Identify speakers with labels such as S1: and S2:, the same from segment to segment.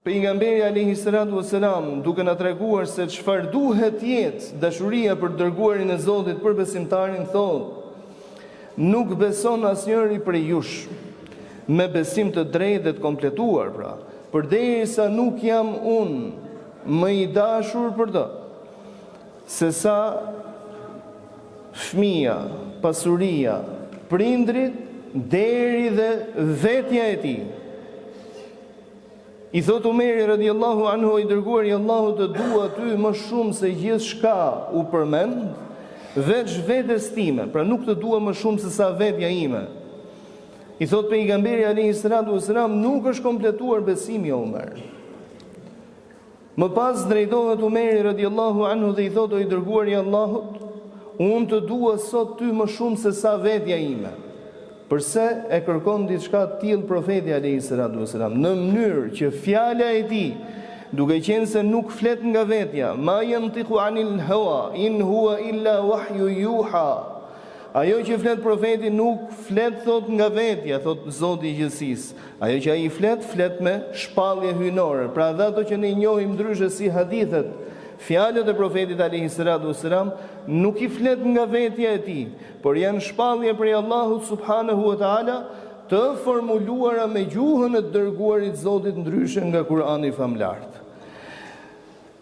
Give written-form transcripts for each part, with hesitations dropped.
S1: Pejgamberi alayhi salatu wassalam, duke na treguar se çfarë duhet jetë dashuria për dërguarin e Zotit për besimtarin, thotë: nuk beson asnjëri prej jush me besim të drejtë dhe të kompletuar, pra, përderisa nuk jam unë më i dashur për të, se sa fëmia, pasuria, prindrit, deri dhe vetja e tij. I thot Umeri radiallahu anhu, i dërguari i Allahut, të dua ty më shumë se gjithçka u përmend, veç vetes time, pra nuk të dua më shumë se sa vetja ime. I thot pejgamberi alayhi salatu wasalam, nuk është kompletuar besimi o Umer. Më pas drejtohet Umeri radiallahu anhu dhe i thot, o i dërguari i Allahut, unë të dua sot ty më shumë se sa vetja ime. Përse e kërkon diçka të tillë profeti alayhi salatu wasalam, në mënyrë që fjala e tij, duke qenë se nuk flet nga vetja, ma yantiqu anil hawa in huwa illa wahyu yuha. Ajo që flet profeti nuk flet thot nga vetja, thot Zoti i gjithësisë. Ajo që ai flet me shpallje hyjnore. Pra dhe ato që ne njohim ndryshe si hadithet, fjalët e profetit alayhi salatu wasalam nuk i flet nga vetja e tij, por janë shpallje prej Allahut subhanahu wa taala, të formuluara me gjuhën e dërguarit Zotit ndryshe nga Kurani famlart.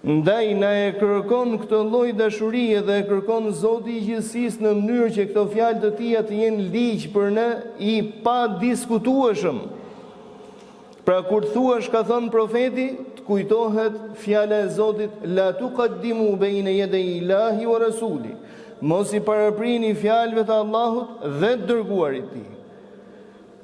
S1: Ndaj na e kërkon këtë lloj dashurie dhe e kërkon Zoti i gjithësisë në mënyrë që këto fjalë të tija të jenë ligj për ne i pa diskutueshëm. Pra kur thuash, ka thënë profeti, të kujtohet fjala e Zotit, la tuqaddimu bayna yaday Allahi wa rasuli. Mos i paraprini fjalëve të Allahut dhe të dërguarit të tij.